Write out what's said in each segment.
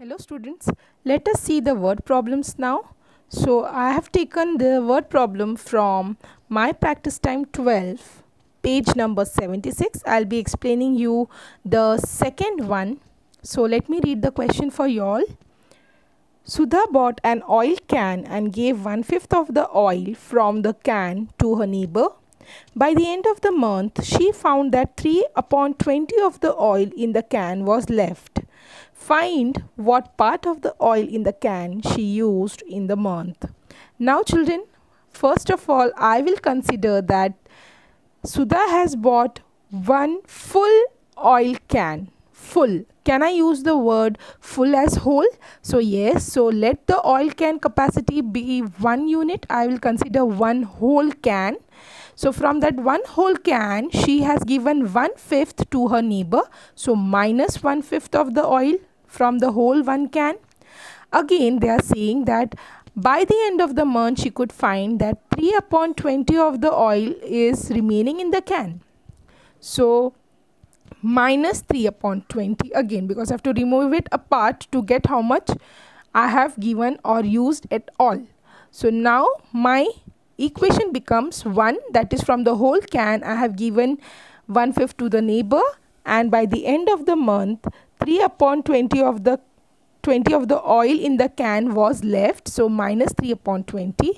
Hello students, let us see the word problems now. So I have taken the word problem from my practice time 12, page number 76. I'll be explaining you the second one. So let me read the question for you all. Sudha bought an oil can and gave 1/5 of the oil from the can to her neighbor. By the end of the month, she found that 3/20 of the oil in the can was left. Find what part of the oil in the can she used in the month. Now children, first of all, I will consider that Sudha has bought one full oil can. Full. Can I use the word full as whole? So yes, so let the oil can capacity be 1 unit. I will consider one whole can. So from that one whole can, she has given 1/5 to her neighbor. So minus 1/5 of the oil from the whole one can. Again, they are saying that by the end of the month, she could find that 3/20 of the oil is remaining in the can. So minus 3/20 again, because I have to remove it apart to get how much I have given or used at all. So now my equation becomes 1, that is from the whole can I have given 1/5 to the neighbor, and by the end of the month 3/20 of the oil in the can was left, so minus 3/20.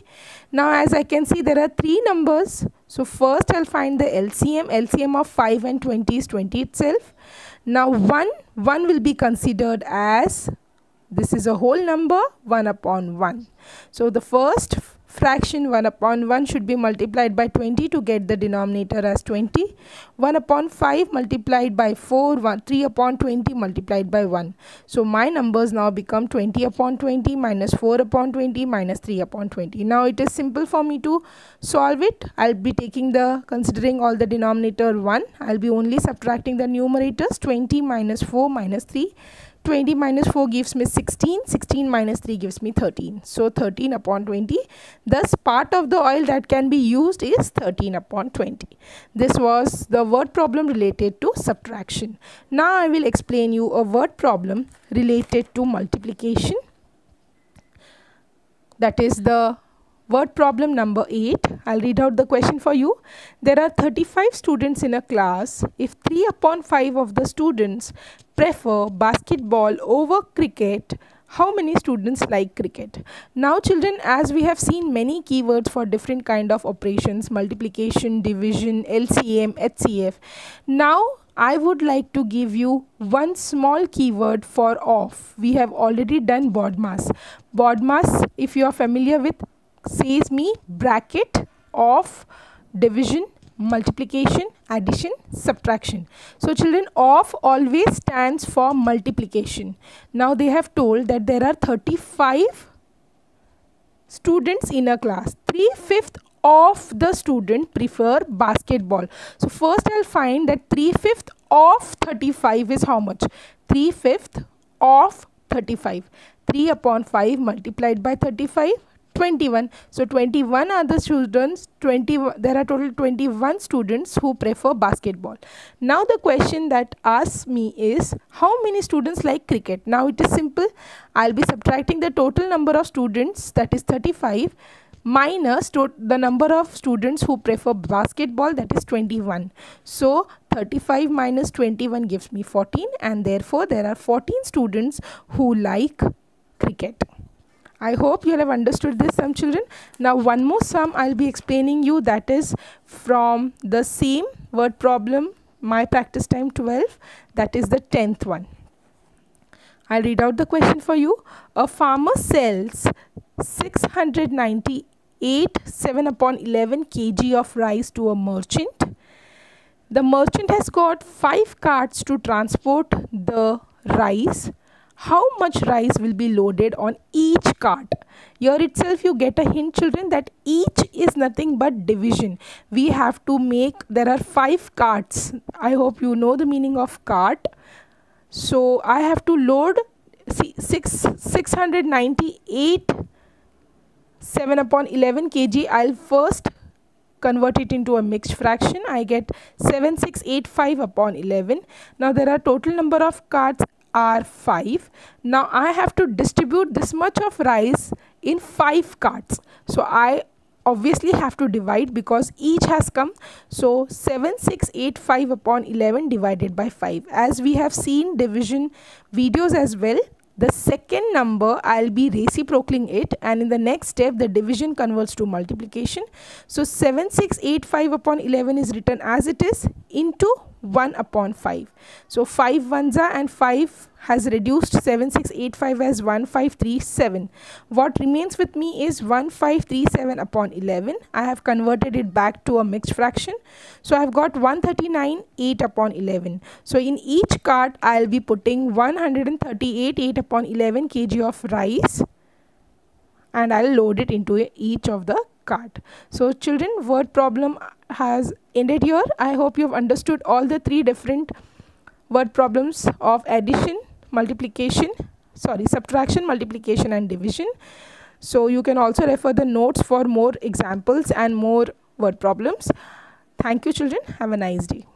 Now as I can see, there are three numbers. So first I'll find the LCM of 5 and 20 is 20 itself. Now 1 will be considered as, this is a whole number, 1/1. So the first fraction 1/1 should be multiplied by 20 to get the denominator as 20. 1/5 multiplied by 4, 3/20 multiplied by 1. So my numbers now become 20/20 minus 4/20 minus 3/20. Now it is simple for me to solve it. I'll be considering all the denominator 1. I'll be only subtracting the numerators. 20 minus 4 minus 3. 20 minus 4 gives me 16. 16 minus 3 gives me 13. So 13/20. Thus part of the oil that can be used is 13/20. This was the word problem related to subtraction. Now I will explain you a word problem related to multiplication. That is the word problem number 8. I'll read out the question for you. There are 35 students in a class. If 3/5 of the students prefer basketball over cricket, how many students like cricket? Now children, as we have seen many keywords for different kind of operations, multiplication, division, LCM, HCF. Now I would like to give you one small keyword for off. We have already done BODMAS. BODMAS, if you are familiar with, says me bracket, of, division, multiplication, addition, subtraction. So children, of always stands for multiplication. Now they have told that there are 35 students in a class. 3/5 of the student prefer basketball. So first I'll find that 3/5 of 35 is how much? 3/5 of 35. 3/5 multiplied by 35. 21. So 21 are the students. There are total 21 students who prefer basketball. Now the question that asks me is, how many students like cricket? Now it is simple. I'll be subtracting the total number of students, that is 35, minus the number of students who prefer basketball, that is 21. So 35 minus 21 gives me 14, and therefore there are 14 students who like cricket. I hope you have understood this, some children. Now one more sum I'll be explaining you, that is from the same word problem, my practice time 12, that is the 10th one. I'll read out the question for you. A farmer sells 698 7/11 kg of rice to a merchant. The merchant has got 5 carts to transport the rice. How much rice will be loaded on each cart? Here itself you get a hint, children, that each is nothing but division. We have to make, there are 5 carts. I hope you know the meaning of cart. So I have to load 698 7/11 kg. I'll first convert it into a mixed fraction. I get 7685/11. Now there are total number of carts are 5. Now I have to distribute this much of rice in 5 carts. So I obviously have to divide because each has come. So 7685 upon 11 divided by 5. As we have seen division videos as well, the second number I'll be reciprocating it, and in the next step the division converts to multiplication. So 7685 upon 11 is written as it is into 1 upon 5. So 5 ones are, and 5 has reduced 7685 as 1537. What remains with me is 1537 upon 11. I have converted it back to a mixed fraction. So I have got 139 8 upon 11. So in each cart I will be putting 138 8 upon 11 kg of rice, and I'll load it into each of the cart. So children, word problem has ended here. I hope you've understood all the 3 different word problems of addition, subtraction, multiplication and division. So you can also refer the notes for more examples and more word problems. Thank you children. Have a nice day.